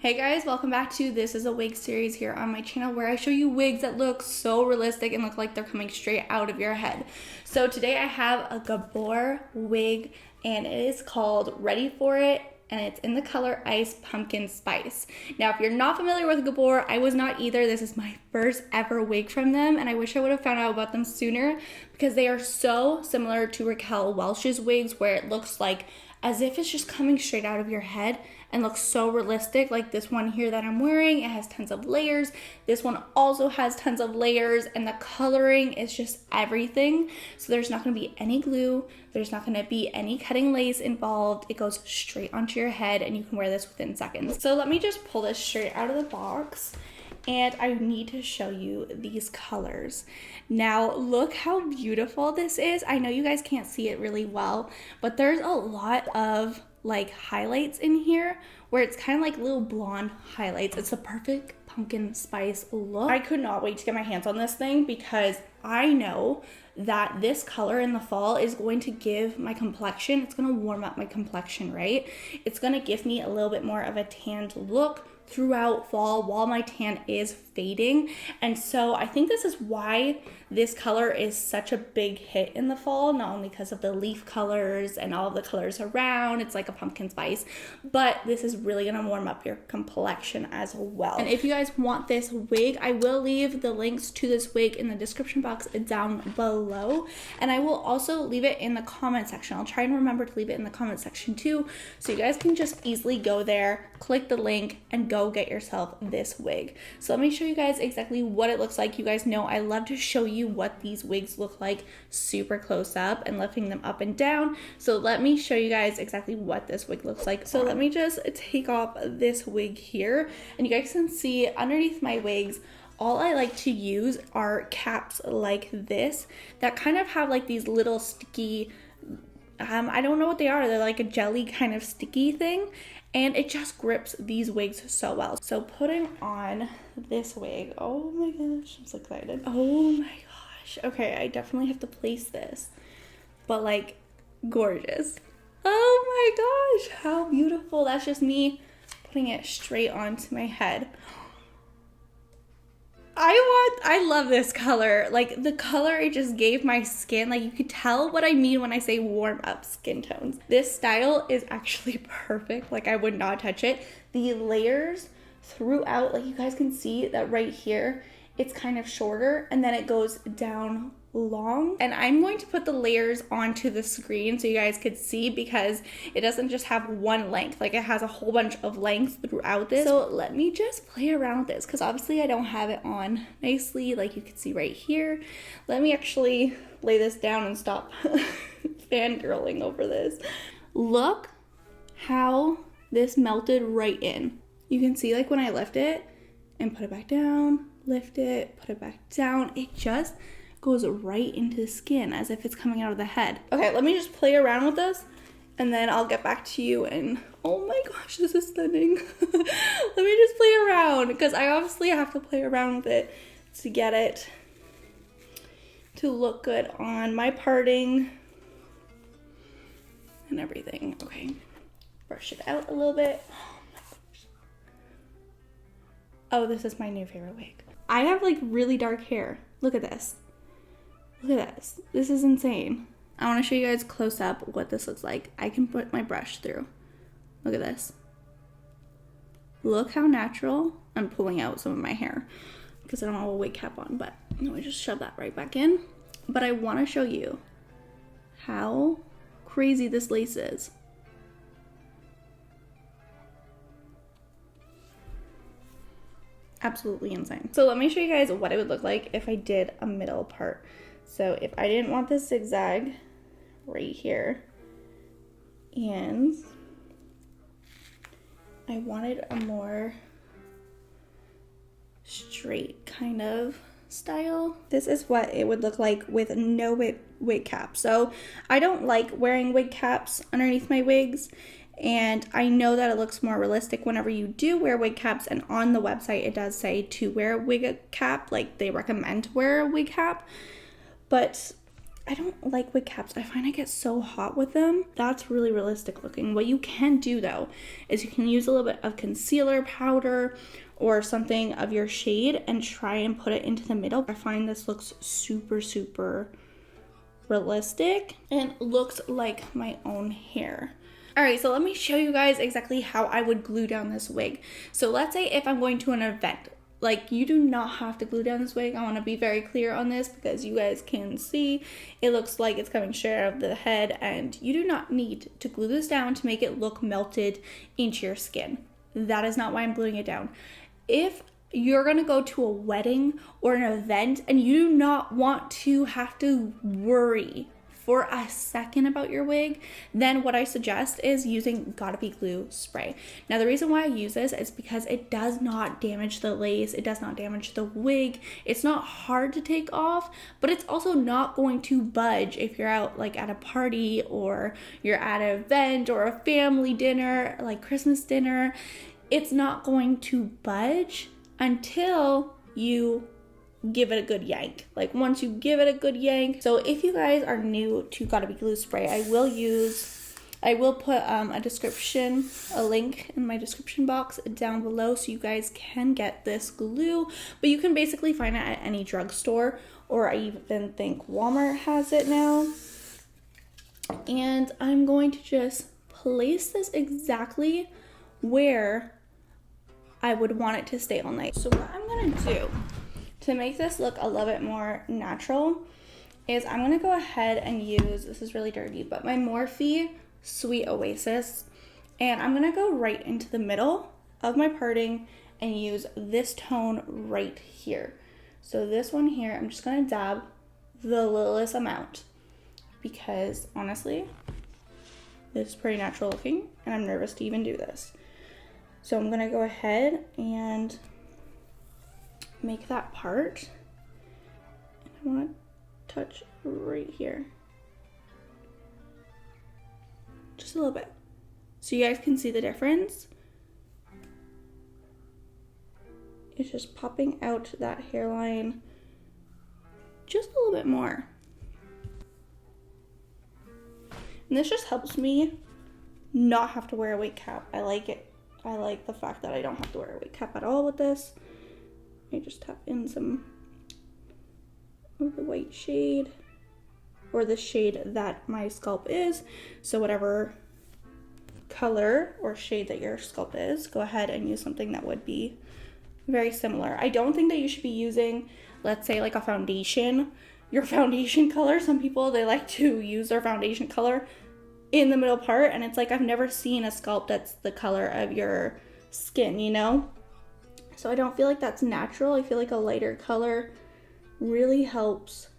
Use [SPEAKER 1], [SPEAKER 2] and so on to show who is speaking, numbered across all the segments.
[SPEAKER 1] Hey guys, welcome back to This is a Wig series here on my channel where I show you wigs that look so realistic and look like they're coming straight out of your head. So today I have a Gabor wig and it is called Ready for It and it's in the color Ice Pumpkin Spice. Now if you're not familiar with Gabor, I was not either. This is my first ever wig from them and I wish I would have found out about them sooner because they are so similar to Raquel Welch's wigs where it looks like as if it's just coming straight out of your head and looks so realistic. Like this one here that I'm wearing, it has tons of layers. This one also has tons of layers and the coloring is just everything. So there's not gonna be any glue. There's not gonna be any cutting lace involved. It goes straight onto your head and you can wear this within seconds. So let me just pull this straight out of the box. And I need to show you these colors. Now, look how beautiful this is. I know you guys can't see it really well, but there's a lot of like highlights in here where it's kind of like little blonde highlights. It's a perfect pumpkin spice look. I could not wait to get my hands on this thing because I know that this color in the fall is going to give my complexion, it's gonna warm up my complexion, right? It's gonna give me a little bit more of a tanned look throughout fall while my tan is fading. And so I think this is why this color is such a big hit in the fall, not only because of the leaf colors and all of the colors around, it's like a pumpkin spice, but this is really gonna warm up your complexion as well. And if you guys want this wig, I will leave the links to this wig in the description box down below, and I will also leave it in the comment section. I'll try and remember to leave it in the comment section too, so you guys can just easily go there, click the link, and go get yourself this wig. So let me show you guys exactly what it looks like. You guys know I love to show you what these wigs look like super close up and lifting them up and down. So let me show you guys exactly what this wig looks like. So let me just take off this wig here and you guys can see underneath my wigs, all I like to use are caps like this that kind of have like these little sticky, I don't know what they are. They're like a jelly kind of sticky thing. And it just grips these wigs so well. So putting on this wig, oh my gosh, I'm so excited. Oh my gosh. Okay, I definitely have to place this. But like, gorgeous. Oh my gosh, how beautiful. That's just me putting it straight onto my head. I love this color. Like the color it just gave my skin, like you could tell what I mean when I say warm up skin tones. This style is actually perfect. Like I would not touch it. The layers throughout, like you guys can see that right here, it's kind of shorter and then it goes down long. And I'm going to put the layers onto the screen so you guys could see because it doesn't just have one length, like it has a whole bunch of lengths throughout this. So let me just play around with this because obviously I don't have it on nicely like you can see right here. Let me actually lay this down and stop fangirling over this. Look how this melted right in. You can see like when I lift it and put it back down, lift it, put it back down, it just goes right into the skin as if it's coming out of the head. Okay, let me just play around with this and then I'll get back to you and oh my gosh, this is stunning. Let me just play around because I obviously have to play around with it to get it to look good on my parting and everything. Okay, brush it out a little bit. Oh my gosh. Oh, this is my new favorite wig. I have like really dark hair. Look at this. Look at this. This is insane. I want to show you guys close up what this looks like. I can put my brush through. Look at this. Look how natural. I'm pulling out some of my hair because I don't have a wig cap on, but let me just shove that right back in. But I want to show you how crazy this lace is. Absolutely insane. So let me show you guys what it would look like if I did a middle part. So if I didn't want this zigzag right here and I wanted a more straight kind of style, this is what it would look like with no wig cap. So I don't like wearing wig caps underneath my wigs. And I know that it looks more realistic whenever you do wear wig caps, and on the website it does say to wear a wig cap, like they recommend to wear a wig cap. But I don't like wig caps. I find I get so hot with them. That's really realistic looking. What you can do though is you can use a little bit of concealer powder or something of your shade and try and put it into the middle. I find this looks super, super realistic and looks like my own hair. All right, so let me show you guys exactly how I would glue down this wig. So let's say if I'm going to an event, like, you do not have to glue down this wig. I want to be very clear on this because you guys can see it looks like it's coming straight out of the head, and you do not need to glue this down to make it look melted into your skin. That is not why I'm gluing it down. If you're gonna go to a wedding or an event and you do not want to have to worry for a second about your wig, then what I suggest is using Gotta Be Glue spray. Now, the reason why I use this is because it does not damage the lace, it does not damage the wig, it's not hard to take off, but it's also not going to budge if you're out like at a party or you're at an event or a family dinner, like Christmas dinner. It's not going to budge until you give it a good yank. Like, once you give it a good yank. So if you guys are new to Gotta Be Glue spray, I will put a link in my description box down below so you guys can get this glue. But you can basically find it at any drugstore, or I even think Walmart has it now. And I'm going to just place this exactly where I would want it to stay all night. So what I'm gonna do to make this look a little bit more natural is I'm gonna go ahead and use, this is really dirty, but my Morphe Sweet Oasis, and I'm gonna go right into the middle of my parting and use this tone right here. So this one here, I'm just gonna dab the littlest amount because honestly, this is pretty natural looking and I'm nervous to even do this. So I'm gonna go ahead and make that part. And I wanna touch right here. Just a little bit. So you guys can see the difference. It's just popping out that hairline just a little bit more. And this just helps me not have to wear a wig cap. I like it. I like the fact that I don't have to wear a wig cap at all with this. I just tap in some of the white shade, or the shade that my scalp is. So whatever color or shade that your scalp is, go ahead and use something that would be very similar. I don't think that you should be using, let's say, like a foundation, your foundation color. Some people, they like to use their foundation color in the middle part, and it's like, I've never seen a scalp that's the color of your skin, you know? So I don't feel like that's natural. I feel like a lighter color really helps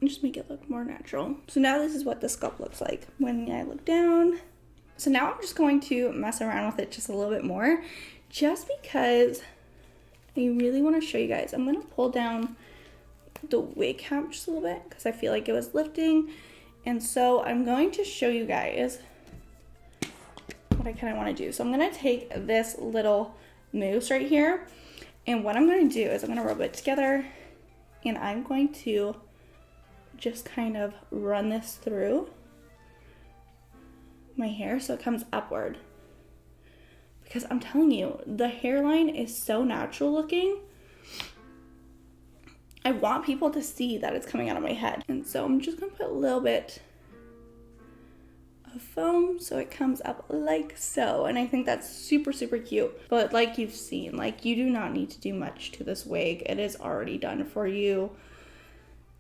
[SPEAKER 1] just make it look more natural. So now this is what the scalp looks like when I look down. So now I'm just going to mess around with it just a little bit more, just because I really want to show you guys. I'm going to pull down the wig cap just a little bit because I feel like it was lifting, and so I'm going to show you guys what I kind of want to do. So I'm going to take this little mousse right here, and what I'm going to do is I'm going to rub it together, and I'm going to just kind of run this through my hair so it comes upward, because I'm telling you, the hairline is so natural looking. I want people to see that it's coming out of my head. And so I'm just gonna put a little bit of foam so it comes up like so. And I think that's super, super cute. But like you've seen, like, you do not need to do much to this wig. It is already done for you.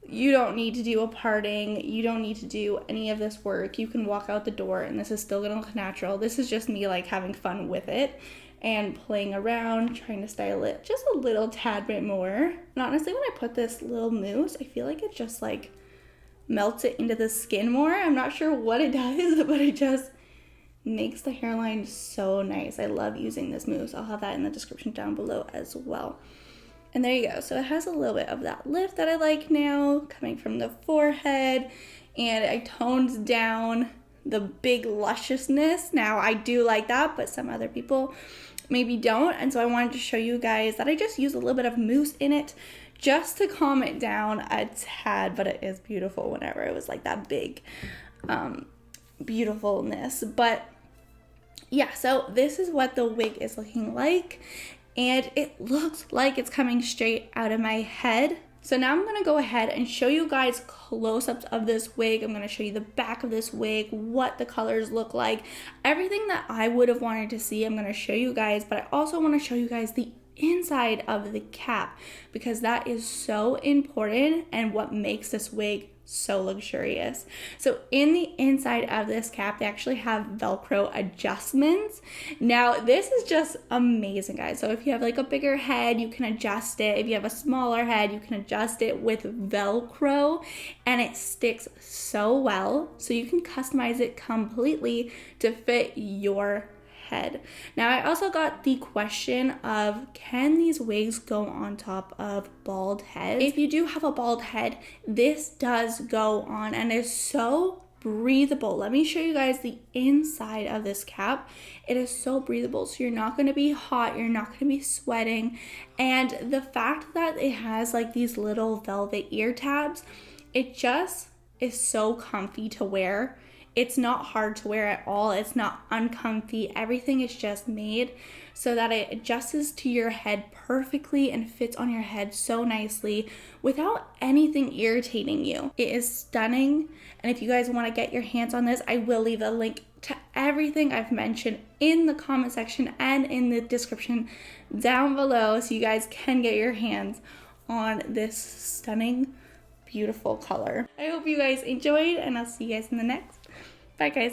[SPEAKER 1] You don't need to do a parting. You don't need to do any of this work. You can walk out the door and this is still gonna look natural. This is just me like having fun with it and playing around, trying to style it just a little tad bit more. And honestly, when I put this little mousse, I feel like it just like melts it into the skin more. I'm not sure what it does, but it just makes the hairline so nice. I love using this mousse. I'll have that in the description down below as well. And there you go. So it has a little bit of that lift that I like now coming from the forehead, and I toned down the big lusciousness. Now I do like that, but some other people maybe don't. And so I wanted to show you guys that I just use a little bit of mousse in it just to calm it down a tad, but it is beautiful whenever it was like that big beautifulness. But yeah, so this is what the wig is looking like, and it looks like it's coming straight out of my head. So now I'm going to go ahead and show you guys close-ups of this wig. I'm going to show you the back of this wig, what the colors look like, everything that I would have wanted to see. I'm going to show you guys, but I also want to show you guys the inside of the cap, because that is so important and what makes this wig so luxurious. So in the inside of this cap, they actually have Velcro adjustments. Now this is just amazing, guys. So if you have like a bigger head, you can adjust it. If you have a smaller head, you can adjust it with Velcro, and it sticks so well. So you can customize it completely to fit your head. Now I also got the question of, can these wigs go on top of bald heads? If you do have a bald head, this does go on, and is so breathable. Let me show you guys the inside of this cap. It is so breathable, so you're not going to be hot, you're not going to be sweating, and the fact that it has like these little velvet ear tabs, it just is so comfy to wear. It's not hard to wear at all. It's not uncomfy. Everything is just made so that it adjusts to your head perfectly and fits on your head so nicely without anything irritating you. It is stunning. And if you guys want to get your hands on this, I will leave a link to everything I've mentioned in the comment section and in the description down below, so you guys can get your hands on this stunning, beautiful color. I hope you guys enjoyed, and I'll see you guys in the next. Bye, guys.